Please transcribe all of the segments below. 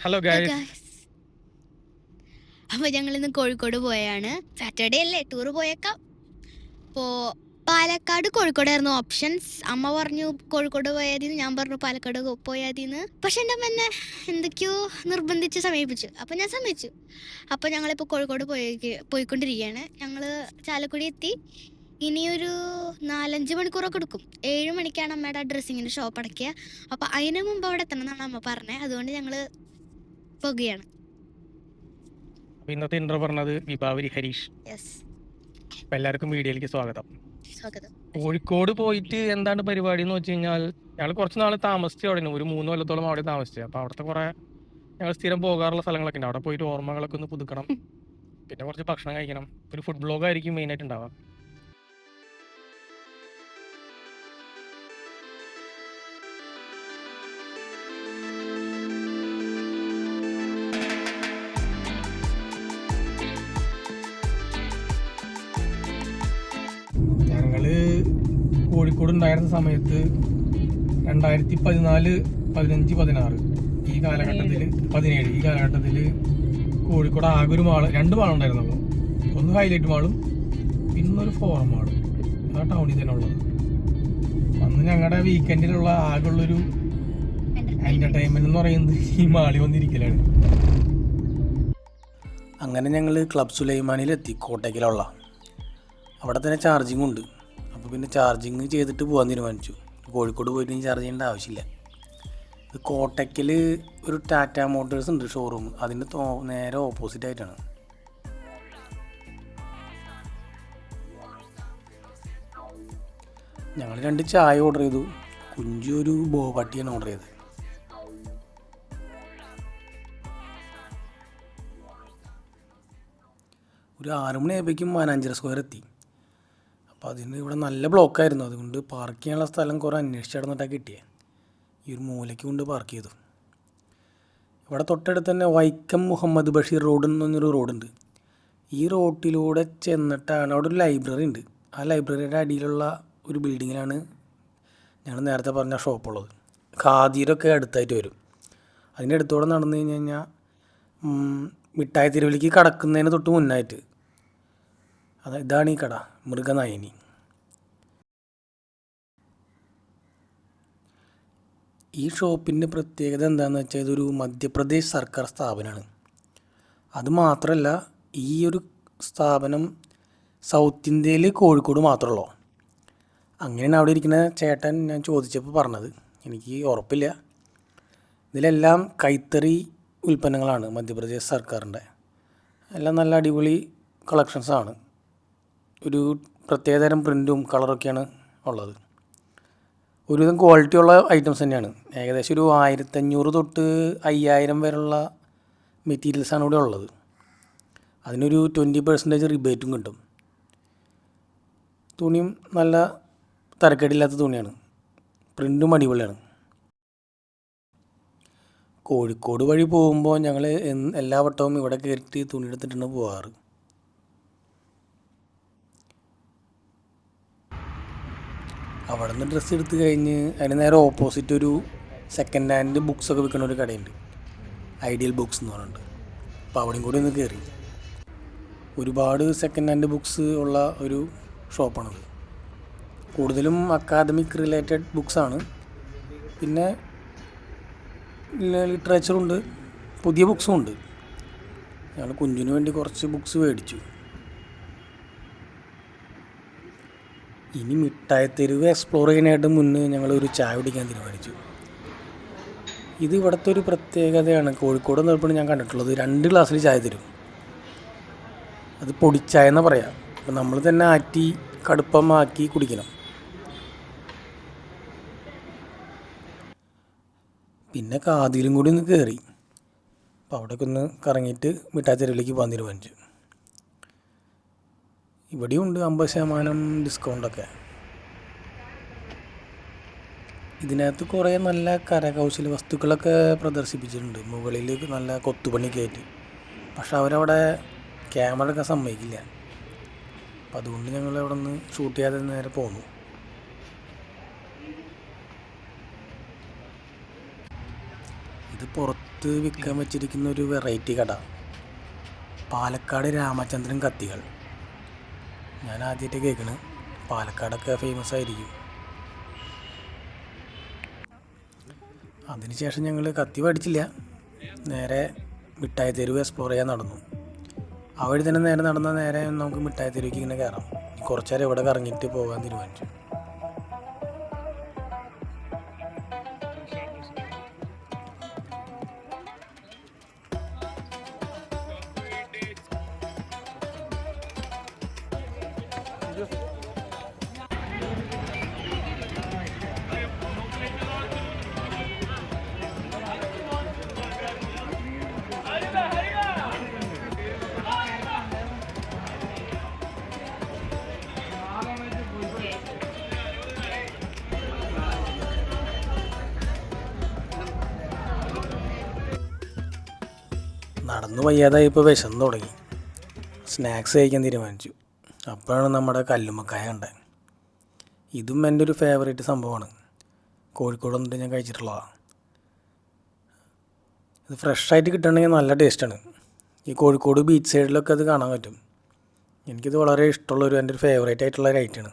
Hello hello guys. Guys. അപ്പോൾ ഞങ്ങളിന്ന് കോഴിക്കോട് പോയാണ്. സാറ്റർഡേ അല്ലേ, ടൂർ പോയേക്കാം. അപ്പോൾ പാലക്കാട് കോഴിക്കോടായിരുന്നു ഓപ്ഷൻസ്. അമ്മ പറഞ്ഞു കോഴിക്കോട് പോയാതിന്ന്, ഞാൻ പറഞ്ഞു പാലക്കാട് പോയാതിന്ന്. പക്ഷെ എൻ്റെ അമ്മ എന്നെ എന്തൊക്കെയോ നിർബന്ധിച്ച് സമീപിച്ചു. അപ്പോൾ ഞാൻ സമ്മതിച്ചു. അപ്പോൾ ഞങ്ങളിപ്പോൾ കോഴിക്കോട് പോയിക്കൊണ്ടിരിക്കുകയാണ്. ഞങ്ങൾ ചാലക്കുടി എത്തി. ഇനിയൊരു 4-5 മണിക്കൂറൊക്കെ എടുക്കും. 7 മണിക്കാണ് അമ്മയുടെ ഡ്രസ്സിങ്ങിൻ്റെ ഷോപ്പ് അടയ്ക്കുക. അപ്പോൾ അതിന് മുമ്പ് അവിടെ എത്തണം എന്നാണ് അമ്മ പറഞ്ഞത്. അതുകൊണ്ട് ഞങ്ങൾ പോകുകയാണ്. അപ്പോൾ ഇന്നത്തെ ഇൻട്രോ പറഞ്ഞത് വിഭാവരി ഹരീഷ്. യെസ്, അപ്പോൾ എല്ലാവർക്കും വീഡിയോയിലേക്ക് സ്വാഗതം. സ്വാഗതം. കോഴിക്കോട് പോയിട്ട് എന്താണ് പരിപാടി എന്ന് വെച്ച് കഴിഞ്ഞാൽ, ഞങ്ങൾ കുറച്ച് നാൾ താമസിച്ചു അവിടെ, ഒരു 3 കൊല്ലത്തോളം അവിടെ താമസിച്ചു. അപ്പോൾ അവിടുത്തെ കുറേ ഞങ്ങൾ സ്ഥിരം പോകാറുള്ള സ്ഥലങ്ങളൊക്കെ ഉണ്ട്. അവിടെ പോയിട്ട് ഓർമ്മകളൊക്കെ ഒന്ന് പുതുക്കണം, പിന്നെ കുറച്ച് ഭക്ഷണം കഴിക്കണം. ഒരു ഫുഡ് ബ്ലോഗായിരിക്കും മെയിനായിട്ട് ഉണ്ടാവുക. ഞങ്ങൾ കോഴിക്കോട് ഉണ്ടായിരുന്ന സമയത്ത് 2014, 15, 16 ഈ കാലഘട്ടത്തിൽ, 17 ഈ കാലഘട്ടത്തിൽ കോഴിക്കോട് ആകെ ഒരു മാള്, 2 മാളുണ്ടായിരുന്നുള്ളൂ. ഒന്ന് ഹൈലൈറ്റ് മാളും പിന്നൊരു ഫോറം മാളും. ആ ടൗണിൽ തന്നെ ഉള്ളത്. അന്ന് ഞങ്ങളുടെ വീക്കെൻഡിലുള്ള ആകെയുള്ളൊരു എന്റർടൈൻമെന്റ് എന്ന് പറയുന്നത് ഈ മാളി വന്നിരിക്കലാണ്. അങ്ങനെ ഞങ്ങൾ ക്ലബ് സുലൈമാനിലെത്തി, കോട്ടയ്ക്കലുള്ള. അവിടെ തന്നെ ചാർജിങ് ഉണ്ട്. അപ്പോൾ പിന്നെ ചാർജിങ് ചെയ്തിട്ട് പോകാൻ തീരുമാനിച്ചു. കോഴിക്കോട് പോയിട്ട് ചാർജ് ചെയ്യേണ്ട ആവശ്യമില്ല. കോട്ടയ്ക്കൽ ഒരു ടാറ്റ മോട്ടോഴ്സ് ഉണ്ട് ഷോറൂം, അതിൻ്റെ നേരെ ഓപ്പോസിറ്റ് ആയിട്ടാണ്. ഞങ്ങൾ 2 ചായ ഓർഡർ ചെയ്തു. കുഞ്ചു ഒരു ബോബട്ടിയാണ് ഓർഡർ ചെയ്തത്. ഒരു 6 മണിയായപ്പോഴേക്കും മാനാഞ്ചിറ സ്ക്വയർ എത്തി. അപ്പോൾ അതിന് ഇവിടെ നല്ല ബ്ലോക്കായിരുന്നു. അതുകൊണ്ട് പാർക്ക് ചെയ്യാനുള്ള സ്ഥലം കുറേ അന്വേഷിച്ച് നടന്നിട്ടാണ് കിട്ടിയത്. ഈ ഒരു മൂലയ്ക്ക് കൊണ്ട് പാർക്ക് ചെയ്തു. ഇവിടെ തൊട്ടടുത്ത് തന്നെ വൈക്കം മുഹമ്മദ് ബഷീർ റോഡ് എന്നൊരു റോഡുണ്ട്. ഈ റോഡിലൂടെ ചെന്നിട്ടാണ് അവിടെ ഒരു ലൈബ്രറി ഉണ്ട്. ആ ലൈബ്രറിയുടെ അടിയിലുള്ള ഒരു ബിൽഡിങ്ങിലാണ് ഞങ്ങൾ നേരത്തെ പറഞ്ഞ ഷോപ്പുള്ളത്. ഖാദീരൊക്കെ അടുത്തായിട്ട് വരും. അതിൻ്റെ അടുത്തോടെ നടന്നു കഴിഞ്ഞ് കഴിഞ്ഞാൽ മിഠായി തെരുവിലേക്ക് കടക്കുന്നതിന് തൊട്ട് മുന്നായിട്ട് ഇതാണ് ഈ കട, മൃഗനായിനി. ഈ ഷോപ്പിൻ്റെ പ്രത്യേകത എന്താണെന്ന് വെച്ചാൽ ഇതൊരു മധ്യപ്രദേശ് സർക്കാർ സ്ഥാപനമാണ്. അതുമാത്രമല്ല, ഈ ഒരു സ്ഥാപനം സൗത്ത് ഇന്ത്യയിൽ കോഴിക്കോട് മാത്രമുള്ളൂ. അങ്ങനെയാണ് അവിടെ ഇരിക്കുന്ന ചേട്ടൻ ഞാൻ ചോദിച്ചപ്പോൾ പറഞ്ഞത്. എനിക്ക് ഉറപ്പില്ല. ഇതിലെല്ലാം കൈത്തറി ഉൽപ്പന്നങ്ങളാണ് മധ്യപ്രദേശ് സർക്കാരിൻ്റെ. എല്ലാം നല്ല അടിപൊളി കളക്ഷൻസാണ്. ഒരു പ്രത്യേകതരം പ്രിൻറ്റും കളറൊക്കെയാണ് ഉള്ളത്. ഒരുവിധം ക്വാളിറ്റിയുള്ള ഐറ്റംസ് തന്നെയാണ്. ഏകദേശം ഒരു 1500 തൊട്ട് 5000 വരെയുള്ള മെറ്റീരിയൽസാണ് ഇവിടെ ഉള്ളത്. അതിനൊരു 20% റിബേറ്റും കിട്ടും. തുണിയും നല്ല തരക്കേടില്ലാത്ത തുണിയാണ്. പ്രിൻറ്റും അടിപൊളിയാണ്. കോഴിക്കോട് വഴി പോകുമ്പോൾ ഞങ്ങൾ എല്ലാ വട്ടവും ഇവിടെ കയറിയിട്ട് തുണി എടുത്തിട്ടാണ് പോകാറ്. അവിടെ നിന്ന് ഡ്രസ്സ് എടുത്ത് കഴിഞ്ഞ് അതിന് നേരെ ഓപ്പോസിറ്റ് ഒരു സെക്കൻഡ് ഹാൻഡ് ബുക്സൊക്കെ വിൽക്കുന്ന ഒരു കടയുണ്ട്, ഐഡിയൽ ബുക്സ് എന്ന് പറഞ്ഞിട്ട്. അപ്പോൾ അവിടെയും കൂടി ഒന്ന് കയറി. ഒരുപാട് സെക്കൻഡ് ഹാൻഡ് ബുക്സ് ഉള്ള ഒരു ഷോപ്പാണത്. കൂടുതലും അക്കാദമിക് റിലേറ്റഡ് ബുക്സാണ്. പിന്നെ ലിറ്ററേച്ചറുണ്ട്, പുതിയ ബുക്സും ഉണ്ട്. ഞങ്ങൾ കുഞ്ഞിന് വേണ്ടി കുറച്ച് ബുക്സ് മേടിച്ചു. ഇനി മിഠായി തെരുവ് എക്സ്പ്ലോർ ചെയ്യാനായിട്ട് മുന്നേ ഞങ്ങളൊരു ചായ കുടിക്കാൻ തീരുമാനിച്ചു. ഇത് ഇവിടുത്തെ ഒരു പ്രത്യേകതയാണ്. കോഴിക്കോട് നിന്നപ്പോൾ ഞാൻ കണ്ടിട്ടുള്ളത് 2 ഗ്ലാസ്സിൽ ചായ തരും. അത് പൊടിച്ചായ എന്നാണ് പറയാം. അപ്പം നമ്മൾ തന്നെ ആറ്റി കടുപ്പമാക്കി കുടിക്കണം. പിന്നെ കാതിലും കൂടി ഒന്ന് കയറി. അപ്പോൾ അവിടേക്ക് ഒന്ന് കറങ്ങിയിട്ട് മിഠായി തെരുവിലേക്ക് പോകാൻ തീരുമാനിച്ചു. ഇവിടെയും ഉണ്ട് 50% ഡിസ്കൗണ്ടൊക്കെ. ഇതിനകത്ത് കുറേ നല്ല കരകൗശല വസ്തുക്കളൊക്കെ പ്രദർശിപ്പിച്ചിട്ടുണ്ട്. മുകളിൽ നല്ല കൊത്തുപണിയൊക്കെ ആയിട്ട്. പക്ഷെ അവരവിടെ ക്യാമറ എടുക്കാൻ സമ്മതിക്കില്ല. അപ്പം അതുകൊണ്ട് ഞങ്ങൾ അവിടെ നിന്ന് ഷൂട്ട് ചെയ്യാതെ നേരെ പോന്നു. ഇത് പുറത്ത് പുറത്ത് വിൽക്കാൻ വെച്ചിരിക്കുന്ന ഒരു വെറൈറ്റി കട, പാലക്കാട് രാമചന്ദ്രൻ കത്തികൾ. ഞാൻ ആദ്യമായിട്ട് കേൾക്കണ്. പാലക്കാടൊക്കെ ഫേമസ് ആയിരിക്കും. അതിനുശേഷം ഞങ്ങൾ കത്തി മേടിച്ചില്ല, നേരെ മിഠായി തെരുവ് എക്സ്പ്ലോർ ചെയ്യാൻ നടന്നു. ആ വഴി തന്നെ നേരെ നടന്നാൽ നേരെ നമുക്ക് മിഠായി തെരുവിക്ക് ഇങ്ങനെ കയറാം. കുറച്ച് നേരം ഇവിടെ കറങ്ങിയിട്ട് പോകാൻ തീരുമാനിച്ചു. നടന്നു വയ്യാതായി ഇപ്പോൾ വിശന്ന് തുടങ്ങി. സ്നാക്സ് കഴിക്കാൻ തീരുമാനിച്ചു. അപ്പോഴാണ് നമ്മുടെ കല്ലുമ്മക്കായ കണ്ടത്. ഇതും എൻ്റെ ഒരു ഫേവറേറ്റ് സംഭവമാണ്. കോഴിക്കോട് വന്നിട്ട് ഞാൻ കഴിച്ചിട്ടുള്ളതാണ്. ഇത് ഫ്രഷായിട്ട് കിട്ടണമെങ്കിൽ നല്ല ടേസ്റ്റാണ്. ഈ കോഴിക്കോട് ബീച്ച് സൈഡിലൊക്കെ അത് കാണാൻ പറ്റും. എനിക്കിത് വളരെ ഇഷ്ടമുള്ളൊരു എൻ്റെ ഒരു ഫേവറേറ്റ് ആയിട്ടുള്ള ഒരു ഐറ്റമാണ്.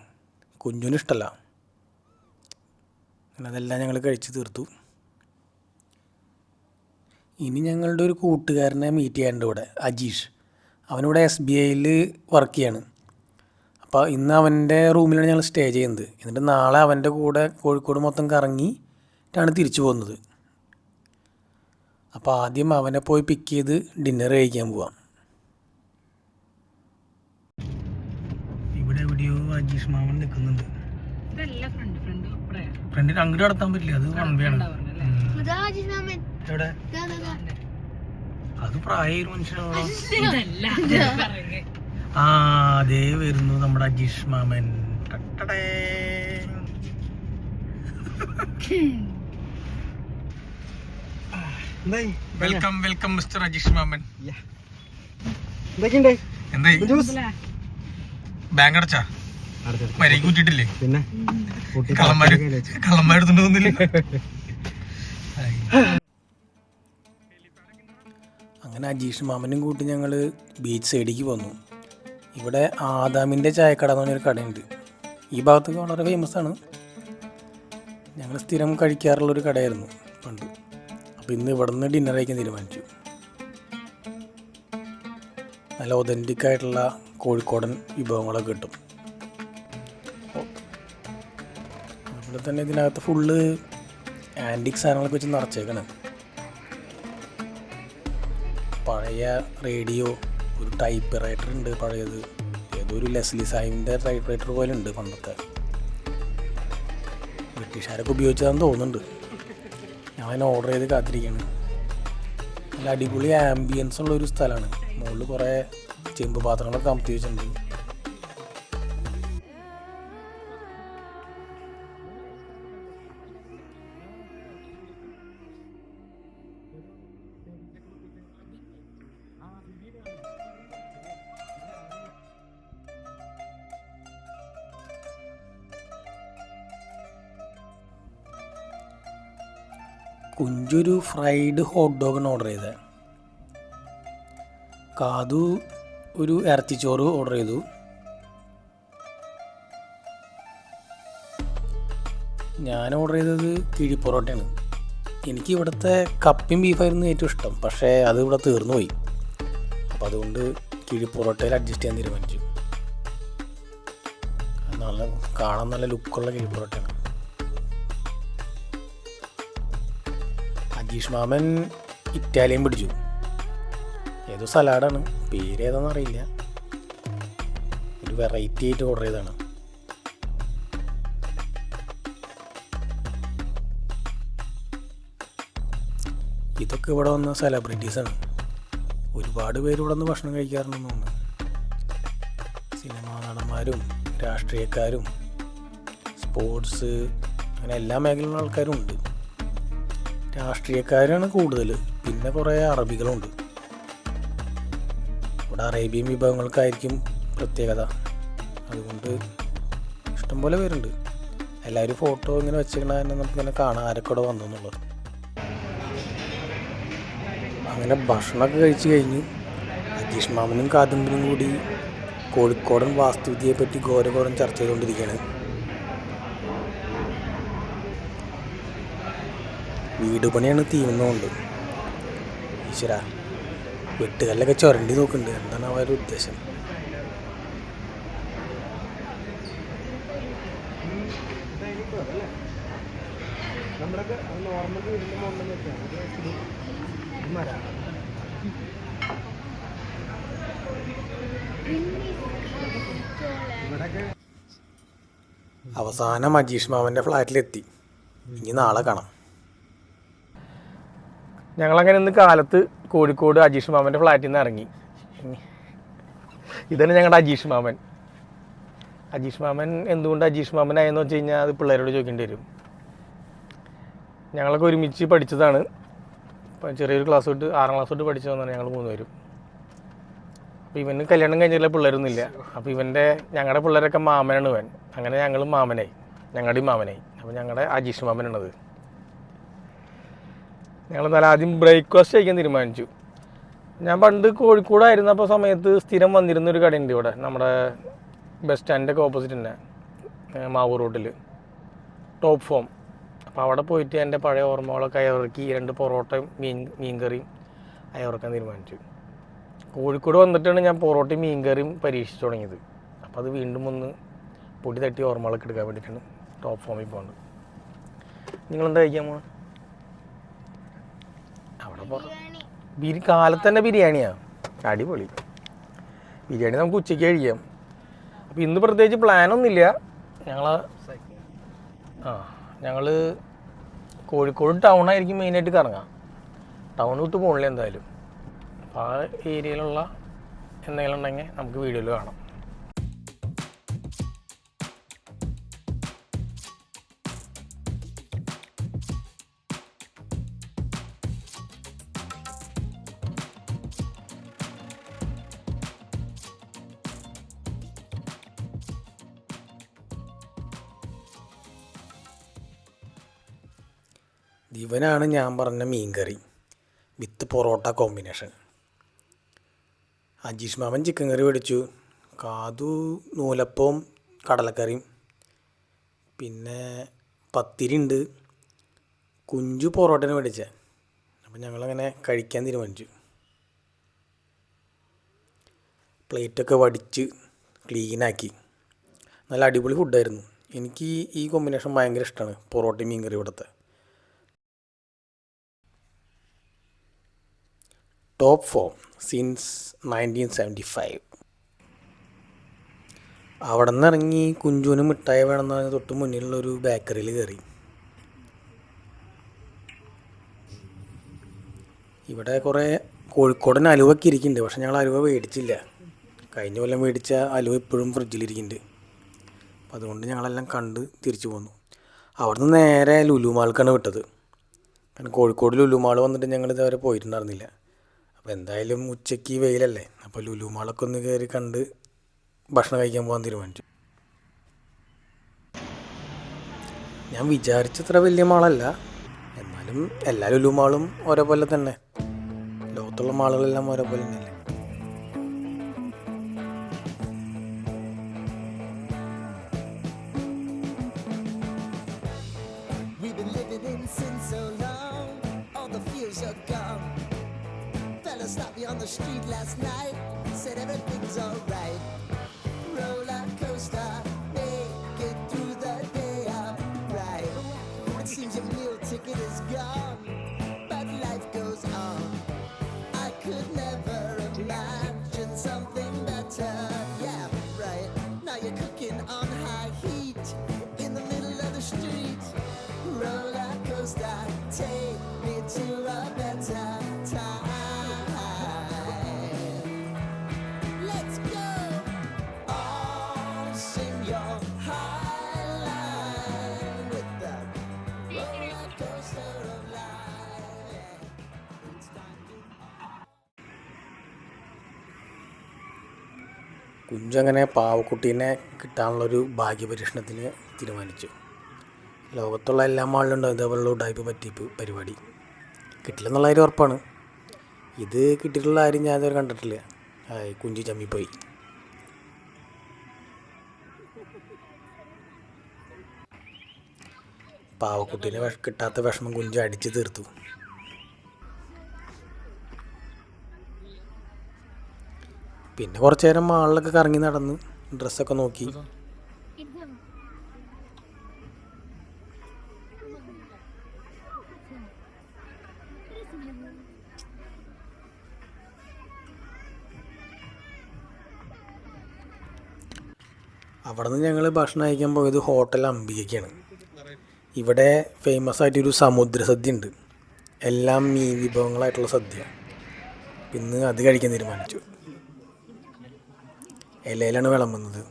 കുഞ്ഞിനും ഇഷ്ടമല്ല. അങ്ങനെ അതെല്ലാം ഞങ്ങൾ കഴിച്ച് തീർത്തു. ഇനി ഞങ്ങളുടെ ഒരു കൂട്ടുകാരനെ മീറ്റ് ചെയ്യാനുണ്ട് ഇവിടെ, അജീഷ്. അവനിവിടെ SBIയിൽ വർക്ക് ചെയ്യാണ്. അപ്പോൾ ഇന്ന് അവൻ്റെ റൂമിലാണ് ഞങ്ങൾ സ്റ്റേ ചെയ്യുന്നത്. എന്നിട്ട് നാളെ അവൻ്റെ കൂടെ കോഴിക്കോട് മൊത്തം കറങ്ങിയിട്ടാണ് തിരിച്ചു പോകുന്നത്. അപ്പോൾ ആദ്യം അവനെ പോയി പിക്ക് ചെയ്ത് ഡിന്നർ കഴിക്കാൻ പോവാം. ഇവിടെ എവിടെയോ അജീഷ് മാമൻ നിൽക്കുന്നുണ്ട്. ഫ്രണ്ടിൽ അങ്ങോട്ട് നടത്താൻ പറ്റില്ല, അത് വൺ വേ ആണ്. എവിടെ? അത് പ്രായ മനുഷ്യനാണോ? ആ അതേ വരുന്നു നമ്മുടെ അജീഷ് മാമൻ. വെൽക്കം വെൽക്കം മിസ്റ്റർ അജീഷ് മാമൻ. എന്തായി ബാങ്ക് അടച്ചാ? മരയ്ക്ക് കൂട്ടിട്ടില്ലേ? പിന്നെ കള്ളന്മാരെടുത്തോണ്ട് തോന്നില്ലേ? അങ്ങനെ അജീഷ് മാമനും കൂട്ടി ഞങ്ങൾ ബീച്ച് സൈഡിലേക്ക് വന്നു. ഇവിടെ ആദാമിൻ്റെ ചായക്കട എന്ന് പറഞ്ഞൊരു കടയുണ്ട്. ഈ ഭാഗത്തൊക്കെ വളരെ ഫേമസ് ആണ്. ഞങ്ങൾ സ്ഥിരം കഴിക്കാറുള്ളൊരു കടയായിരുന്നു പണ്ട്. അപ്പോൾ ഇന്ന് ഇവിടെ നിന്ന് ഡിന്നർ കഴിക്കാൻ തീരുമാനിച്ചു. നല്ല ഒതൻറ്റിക് ആയിട്ടുള്ള കോഴിക്കോടൻ വിഭവങ്ങളൊക്കെ കിട്ടും. അതുപോലെ തന്നെ ഇതിനകത്ത് ഫുള്ള് ആൻറ്റിക് സാധനങ്ങളൊക്കെ വെച്ച് നിറച്ചേക്കാണ്. പഴയ റേഡിയോ, ഒരു ടൈപ്പ് റൈറ്റർ ഉണ്ട് പഴയത്, ഏതോ ഒരു ലെസ്ലി സായിൻ്റെ ടൈപ്പ് റൈറ്റർ പോലെ ഉണ്ട് പണ്ടത്തെ. ബ്രിട്ടീഷുകാരൊക്കെ ഉപയോഗിച്ചതാണെന്ന് തോന്നുന്നുണ്ട്. ഞാൻ ഓർഡർ ചെയ്ത് കാത്തിരിക്കുകയാണ്. നല്ല അടിപൊളി ആംബിയൻസ് ഉള്ളൊരു സ്ഥലമാണ്. മുകളിൽ കുറേ ചെമ്പ് പാത്രങ്ങളൊക്കെ കമത്തി വെച്ചിട്ടുണ്ട്. കുഞ്ചൊരു ഫ്രൈഡ് ഹോട്ട് ഡോഗാണ് ഓർഡർ ചെയ്തത്. കാതു ഒരു ഇറച്ചിച്ചോറ് ഓർഡർ ചെയ്തു. ഞാൻ ഓർഡർ ചെയ്തത് കിഴിപ്പൊറോട്ടയാണ്. എനിക്ക് ഇവിടുത്തെ കപ്പയും ബീഫായിരുന്നു ഏറ്റവും ഇഷ്ടം. പക്ഷേ അത് ഇവിടെ തീർന്നു പോയി. അപ്പോൾ അതുകൊണ്ട് കിഴിപ്പൊറോട്ടയിൽ അഡ്ജസ്റ്റ് ചെയ്യാൻ തീരുമാനിച്ചു. നല്ല കാണാൻ നല്ല ലുക്കുള്ള കിഴിപ്പൊറോട്ടയാണ്. അജീഷ് മാമൻ ഇറ്റാലിയൻ പിടിച്ചു. ഏതോ സലാഡാണ്, പേര് ഏതാണെന്ന് അറിയില്ല. ഒരു വെറൈറ്റി ആയിട്ട് ഓർഡർ ചെയ്തതാണ്. ഇതൊക്കെ ഇവിടെ വന്ന സെലിബ്രിറ്റീസാണ്. ഒരുപാട് പേര് ഇവിടെ നിന്ന് ഭക്ഷണം കഴിക്കാറുണ്ടെന്ന് തോന്നുന്നു. സിനിമാ നടന്മാരും രാഷ്ട്രീയക്കാരും സ്പോർട്സ് അങ്ങനെ എല്ലാ മേഖലയിലുള്ള ആൾക്കാരും ഉണ്ട്. രാഷ്ട്രീയക്കാരാണ് കൂടുതൽ. പിന്നെ കുറേ അറബികളുണ്ട്. ഇവിടെ അറേബ്യൻ വിഭവങ്ങൾക്കായിരിക്കും പ്രത്യേകത. അതുകൊണ്ട് ഇഷ്ടംപോലെ പേരുണ്ട്. എല്ലാവരും ഫോട്ടോ ഇങ്ങനെ വെച്ചിരിക്കണ തന്നെ നമുക്കിങ്ങനെ കാണാം ആരൊക്കെ ഇവിടെ വന്നു എന്നുള്ളത്. അങ്ങനെ ഭക്ഷണമൊക്കെ കഴിച്ച് കഴിഞ്ഞ് അജീഷ് മാമനും കാദംബരിയും കൂടി കോഴിക്കോടൻ വാസ്തുവിദ്യയെപ്പറ്റി ഘോരഘോരം ചർച്ച ചെയ്തുകൊണ്ടിരിക്കുകയാണ്. വീട് പണിയാണ് തീരുന്നതുകൊണ്ട് ഈശ്വര വെട്ടുകല്ലൊക്കെ ചുരണ്ടി നോക്കുന്നുണ്ട്. എന്താണ് അവരുടെ ഉദ്ദേശം? അവസാനം അജീഷ് മാമൻ്റെ ഫ്ലാറ്റിലെത്തി. ഇനി നാളെ കാണാം. ഞങ്ങളങ്ങനെ ഇന്ന് കാലത്ത് കോഴിക്കോട് അജീഷ് മാമൻ്റെ ഫ്ലാറ്റിൽ നിന്ന് ഇറങ്ങി. ഇതാണ് ഞങ്ങളുടെ അജീഷ് മാമൻ. അജീഷ് മാമൻ എന്തുകൊണ്ട് അജീഷ് മാമനായെന്ന് വെച്ച് കഴിഞ്ഞാൽ അത് പിള്ളേരോട് ചോദിക്കേണ്ടി വരും. ഞങ്ങളൊക്കെ ഒരുമിച്ച് പഠിച്ചതാണ്. ഇപ്പം ചെറിയൊരു ക്ലാസ് തൊട്ട് 6ാം ക്ലാസ് തൊട്ട് പഠിച്ചതെന്നാണ് ഞങ്ങൾ 3 പേരും. അപ്പോൾ ഇവന് കല്യാണം കഴിഞ്ഞില്ല, പിള്ളേരൊന്നുമില്ല. അപ്പോൾ ഞങ്ങളുടെ പിള്ളേരൊക്കെ മാമനാണ് ഇവൻ. അങ്ങനെ ഞങ്ങളും മാമനായി, ഞങ്ങളുടെയും മാമനായി. അപ്പോൾ ഞങ്ങളുടെ അജീഷ് മാമനാണത്. ഞങ്ങൾ നല്ല ആദ്യം ബ്രേക്ക്ഫാസ്റ്റ് കഴിക്കാൻ തീരുമാനിച്ചു. ഞാൻ പണ്ട് കോഴിക്കോടായിരുന്നപ്പോൾ സമയത്ത് സ്ഥിരം വന്നിരുന്നൊരു കടയുണ്ട് ഇവിടെ, നമ്മുടെ ബസ് സ്റ്റാൻഡിൻ്റെ ഓപ്പോസിറ്റ് തന്നെ, മാവൂർ റോട്ടിൽ, ടോപ്പ് ഫോം. അപ്പോൾ അവിടെ പോയിട്ട് എൻ്റെ പഴയ ഓർമ്മകളൊക്കെ അയവിറക്കി 2 പൊറോട്ടയും മീൻകറിയും അയവിറക്കാൻ തീരുമാനിച്ചു. കോഴിക്കോട് വന്നിട്ടാണ് ഞാൻ പൊറോട്ടയും മീൻകറിയും പരീക്ഷിച്ചു തുടങ്ങിയത്. അപ്പോൾ അത് വീണ്ടും ഒന്ന് പൊടി തട്ടി ഓർമ്മകളൊക്കെ എടുക്കാൻ വേണ്ടിയിട്ടാണ് ടോപ്പ് ഫോമിൽ പോകുന്നത്. നിങ്ങളെന്താ കഴിക്കാൻ പോകണം? അവിടെ കാലത്ത് തന്നെ ബിരിയാണിയാണ്. അടിപൊളി ബിരിയാണി നമുക്ക് ഉച്ചയ്ക്ക് കഴിക്കാം. അപ്പോൾ ഇന്ന് പ്രത്യേകിച്ച് പ്ലാനൊന്നുമില്ല. ഞങ്ങൾ കോഴിക്കോട് ടൗണായിരിക്കും മെയിനായിട്ട് കറങ്ങാം. ടൗൺ വിട്ട് പോകണില്ല എന്തായാലും. അപ്പോൾ ആ ഏരിയയിലുള്ള എന്തെങ്കിലും ഉണ്ടെങ്കിൽ നമുക്ക് വീഡിയോയിൽ കാണാം. ഇവനാണ് ഞാൻ പറഞ്ഞ മീൻകറി വിത്ത് പൊറോട്ട കോമ്പിനേഷൻ. അജീഷ് മാമൻ ചിക്കൻ കറി മേടിച്ചു. കാതു നൂലപ്പവും കടലക്കറിയും, പിന്നെ പത്തിരി ഉണ്ട്. കുഞ്ചു പൊറോട്ടന് മേടിച്ചേ. അപ്പം ഞങ്ങളങ്ങനെ കഴിക്കാൻ തീരുമാനിച്ചു. പ്ലേറ്റൊക്കെ വടിച്ച് ക്ലീനാക്കി. നല്ല അടിപൊളി ഫുഡായിരുന്നു. എനിക്ക് ഈ കോമ്പിനേഷൻ ഭയങ്കര ഇഷ്ടമാണ്, പൊറോട്ടയും മീൻകറി ഇവിടുത്തെ. Top form since 1975. അവിടെ നിന്ന് ഇറങ്ങി കുഞ്ചുവിന് മിഠായി വേണമെന്ന് പറഞ്ഞ് തൊട്ട് മുന്നിലുള്ളൊരു ബേക്കറിയിൽ കയറി. ഇവിടെ കുറേ കോഴിക്കോടൻ അലുവൊക്കെ ഇരിക്കുന്നുണ്ട്. പക്ഷെ ഞങ്ങൾ അലുവ മേടിച്ചില്ല. കഴിഞ്ഞ കൊല്ലം മേടിച്ച അലുവ ഇപ്പോഴും ഫ്രിഡ്ജിലിരിക്കുന്നുണ്ട്. അപ്പം അതുകൊണ്ട് ഞങ്ങളെല്ലാം കണ്ട് തിരിച്ചു പോന്നു. അവിടുന്ന് നേരെ ലുലു മാൾക്കാണ് വിട്ടത്. കാരണം കോഴിക്കോട് ലുലു മാൾ വന്നിട്ട് ഞങ്ങൾ ഇതുവരെ പോയിട്ടുണ്ടായിരുന്നില്ല. അപ്പോൾ എന്തായാലും ഉച്ചയ്ക്ക് വെയിലല്ലേ, അപ്പോൾ ലുലു മാളൊക്കെ ഒന്ന് കയറി കണ്ട് ഭക്ഷണം കഴിക്കാൻ പോകാൻ തീരുമാനിച്ചു. ഞാൻ വിചാരിച്ചത്ര വലിയ മാളല്ല, എന്നാലും എല്ലാ ലുലു മാളും ഓരോ പോലെ തന്നെ. ലോകത്തുള്ള മാളുകളെല്ലാം ഓരോ പോലെ തന്നെയല്ലേ. Stopped me on the street last night, said everything's alright. Roller coaster, make it through the day upright. It seems your meal ticket is gone, but life goes on. I could never imagine something better. Yeah, right. Now you're cooking on high heat in the middle of the street. Roller coaster, take me to a better time. കുഞ്ചങ്ങനെ പാവക്കുട്ടീനെ കിട്ടാനുള്ളൊരു ഭാഗ്യപരീക്ഷണത്തിന് തീരുമാനിച്ചു. ലോകത്തുള്ള എല്ലാ മാളിലുണ്ടാവും ഇതേപോലുള്ള ഉടായ്പ പറ്റിപ്പ് പരിപാടി. കിട്ടില്ലെന്നുള്ള കാര്യം ഉറപ്പാണ്. ഇത് കിട്ടിയിട്ടുള്ള ആരും ഞാൻ ഇതുവരെ കണ്ടിട്ടില്ല. കുഞ്ചി ചമ്മിപ്പോയി. പാവക്കുട്ടീനെ കിട്ടാത്ത വിഷമം കുഞ്ചി അടിച്ച് തീർത്തു. പിന്നെ കുറച്ച് നേരം മാളിലൊക്കെ കറങ്ങി നടന്ന് ഡ്രസ്സൊക്കെ നോക്കി. അവിടെ നിന്ന് ഞങ്ങൾ ഭക്ഷണം കഴിക്കാൻ പോയത് ഹോട്ടൽ അംബികയ്ക്കാണ്. ഇവിടെ ഫേമസ് ആയിട്ടൊരു സമുദ്ര സദ്യ ഉണ്ട്, എല്ലാം മീൻ വിഭവങ്ങളായിട്ടുള്ള സദ്യ. പിന്നെ അത് കഴിക്കാൻ തീരുമാനിച്ചു. ഇലയിലാണ് വിളമ്പുന്നത്.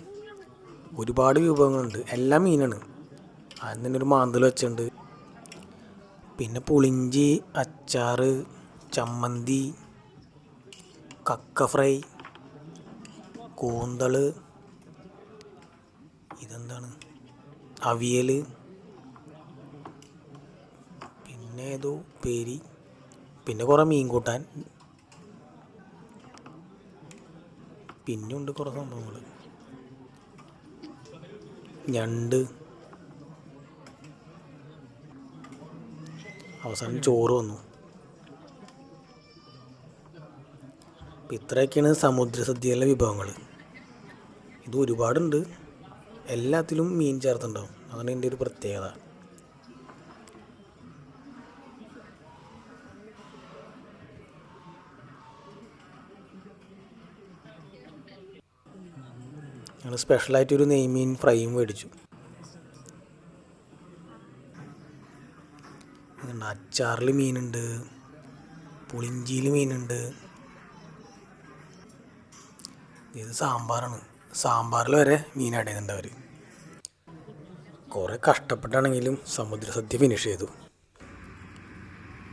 ഒരുപാട് വിഭവങ്ങളുണ്ട്, എല്ലാം മീനാണ്. അതിന് തന്നെ ഒരു മാന്തൽ വെച്ചുണ്ട്. പിന്നെ പുളിഞ്ചി, അച്ചാറ്, ചമ്മന്തി, കക്ക ഫ്രൈ, കൂന്തൾ, ഇതെന്താണ്, അവിയൽ, പിന്നെ ഏതോ പേരി, പിന്നെ കുറേ മീൻ കൂട്ടാൻ, പിന്നെയുണ്ട് കുറേ സംഭവങ്ങൾ, ഞണ്ട്. അവസാനം ചോറ് വന്നു. അപ്പം ഇത്രയൊക്കെയാണ് സമുദ്രസദ്യയിലെ വിഭവങ്ങൾ. ഇത് ഒരുപാടുണ്ട്, എല്ലാത്തിലും മീൻ ചേർത്തുണ്ടാവും. അതാണ് ഇതിൻ്റെ ഒരു പ്രത്യേകത. ഞങ്ങൾ സ്പെഷ്യലായിട്ടൊരു നെയ്മീൻ ഫ്രൈയും മേടിച്ചു. അച്ചാറിൽ മീനുണ്ട്, പുളിഞ്ചിയിൽ മീനുണ്ട്. ഇത് സാമ്പാറാണ്. സാമ്പാറിൽ വരെ മീൻ ആഡ് ചെയ്തിട്ടുണ്ട് അവർ. കുറേ കഷ്ടപ്പെട്ടാണെങ്കിലും സമുദ്രസദ്യ ഫിനിഷ് ചെയ്തു.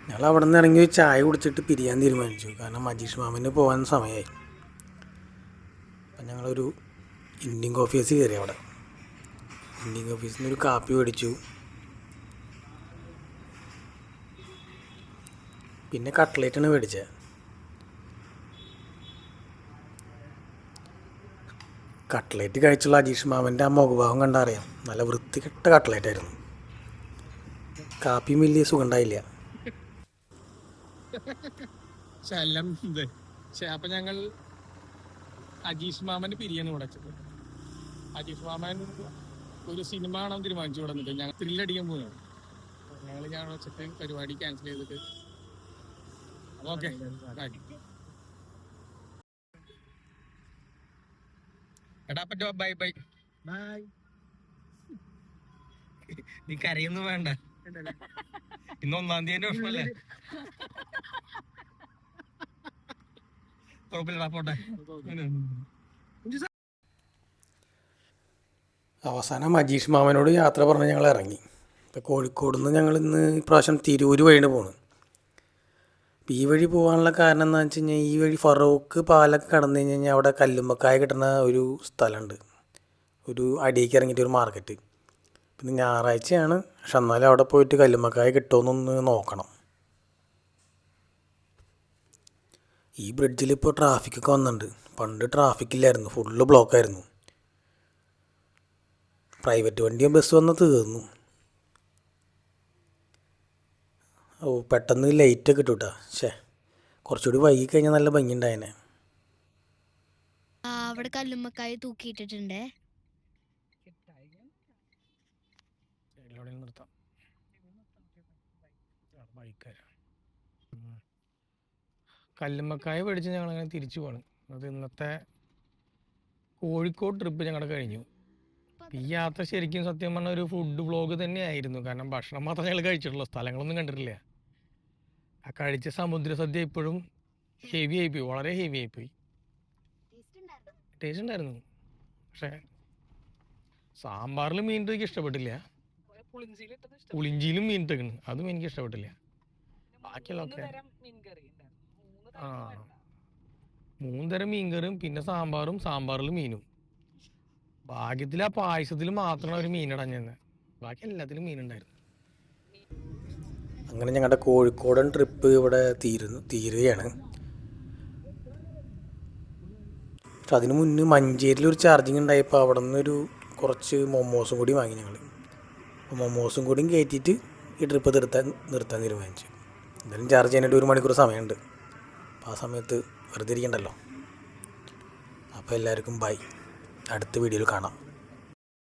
ഞങ്ങൾ അവിടെ നിന്ന് ഇറങ്ങി ചായ കുടിച്ചിട്ട് പിരിയാൻ തീരുമാനിച്ചു. കാരണം മജീഷ് മാമിന് പോകാൻ സമയമായി. അപ്പം ഞങ്ങളൊരു ഇന്ത്യൻ കോഫി ഹൗസിൽ കയറി. അവിടെ ഇന്ത്യൻ കോഫീസിൽ നിന്ന് ഒരു കാപ്പി മേടിച്ചു. പിന്നെ കട്ട്ലേറ്റാണ് മേടിച്ചത്. കട്ട്ലേറ്റ് കഴിച്ചുള്ള അജീഷ് മാമൻ്റെ ആ മുഖഭാവം കണ്ടറിയാം. നല്ല വൃത്തികെട്ട കട്ട്ലേറ്റായിരുന്നു. കാപ്പിയും വലിയ സുഖം ഉണ്ടായില്ല. അപ്പം ഞങ്ങൾ അജീഷ് മാമന് പിരിയാണ് വിളിച്ചത്. അജീഷ് മാമൻ ഒരു സിനിമ കാണാൻ തീരുമാനിച്ചു. ഇവിടെ നിന്നിട്ട് ഞങ്ങൾ ത്രില്ലടിക്കാൻ പോവുകയാണ്. ഞാൻ വെച്ചിട്ട് പരിപാടി ക്യാൻസൽ ചെയ്തിട്ട് ഓക്കെ എടാ പറ്റോ. Bye bye bye. നീ കരയൊന്നും വേണ്ട, ഇന്ന് 1-ാം തീയതി വിഷമല്ലേ. കുഴപ്പമില്ലടാ, പോട്ടെ. അവസാനം മജീഷ് മാമനോട് യാത്ര പറഞ്ഞ് ഞങ്ങൾ ഇറങ്ങി. ഇപ്പോൾ കോഴിക്കോട് നിന്ന് ഞങ്ങൾ ഇന്ന് ഇപ്രാവശ്യം തിരൂർ വഴിയാണ് പോകുന്നത്. അപ്പോൾ ഈ വഴി പോകാനുള്ള കാരണം എന്താണെന്ന് വെച്ച് കഴിഞ്ഞാൽ, ഈ വഴി ഫറൂഖ് പാലൊക്കെ കടന്നു കഴിഞ്ഞ് കഴിഞ്ഞാൽ അവിടെ കല്ലുമ്മക്കായ കിട്ടുന്ന ഒരു സ്ഥലമുണ്ട്, ഒരു അടിയിലേക്ക് ഇറങ്ങിയിട്ട് ഒരു മാർക്കറ്റ്. പിന്നെ ഞായറാഴ്ചയാണ്, പക്ഷെ എന്നാലും അവിടെ പോയിട്ട് കല്ലുമ്മക്കായ കിട്ടുമെന്നൊന്ന് നോക്കണം. ഈ ബ്രിഡ്ജിൽ ഇപ്പോൾ ട്രാഫിക്കൊക്കെ വന്നിട്ടുണ്ട്. പണ്ട് ട്രാഫിക്കില്ലായിരുന്നു, ഫുള്ള് ബ്ലോക്കായിരുന്നു. പ്രൈവറ്റ് വണ്ടിയും ബസ് വന്ന് തീർന്നു. ഓ, പെട്ടെന്ന് ലൈറ്റൊക്കെ ഇട്ടു കേട്ടോ. കുറച്ചുകൂടി വൈകി കഴിഞ്ഞാൽ നല്ല ഭംഗി ഉണ്ടായേനെ. അവിടെ കല്ലുമ്മക്കായ തൂക്കിയിട്ടിട്ടുണ്ടേ. കല്ലുമ്മക്കായ മേടിച്ച് ഞങ്ങളങ്ങനെ തിരിച്ചു പോകണം. അത് ഇന്നത്തെ കോഴിക്കോട് ട്രിപ്പ് ഞങ്ങളുടെ കഴിഞ്ഞു. ഈ യാത്ര ശരിക്കും സത്യം പറഞ്ഞ ഒരു ഫുഡ് വ്ളോഗ് തന്നെയായിരുന്നു. കാരണം ഭക്ഷണം മാത്രം ഞങ്ങൾ കഴിച്ചിട്ടുള്ളൂ, സ്ഥലങ്ങളൊന്നും കണ്ടിട്ടില്ല. ആ കഴിച്ച സമുദ്രസദ്യ ഇപ്പോഴും ഹെവി ആയിപ്പോയി, വളരെ ഹെവി ആയിപ്പോയി. ടേസ്റ്റ് ഉണ്ടായിരുന്നു, പക്ഷേ സാമ്പാറിൽ മീൻ എനിക്ക് ഇഷ്ടപ്പെട്ടില്ല. പുളിഞ്ചിയിലും മീൻ ഇട്ടേക്കുന്നു, അതും എനിക്ക് ഇഷ്ടപ്പെട്ടില്ല. ബാക്കിയുള്ളതൊക്കെ 3 തരം മീൻകറിയും പിന്നെ സാമ്പാറിൽ മീനും. ഭാഗ്യത്തിൽ ആ പായസത്തിൽ മാത്രമാണ് ഒരു മീനടഞ്ഞത്, ബാക്കി എല്ലാത്തിലും മീനുണ്ടായിരുന്നു. അങ്ങനെ ഞങ്ങളുടെ കോഴിക്കോടൻ ട്രിപ്പ് ഇവിടെ തീരുകയാണ്. പക്ഷെ അതിന് മുന്നേ മഞ്ചേരിയിലൊരു ചാർജിങ് ഉണ്ടായപ്പോൾ അവിടെ നിന്നൊരു കുറച്ച് മൊമോസും കൂടി വാങ്ങി ഞങ്ങൾ. അപ്പോൾ മൊമോസും കൂടിയും കയറ്റിയിട്ട് ഈ ട്രിപ്പ് നിർത്താൻ തീരുമാനിച്ചു. എന്തായാലും ചാർജ് ചെയ്യാനായിട്ട് 1 മണിക്കൂർ സമയമുണ്ട്. അപ്പോൾ ആ സമയത്ത് വെറുതെ ഇരിക്കണ്ടല്ലോ. അപ്പോൾ എല്ലാവർക്കും ബൈ, അടുത്ത വീഡിയോയിൽ കാണാം.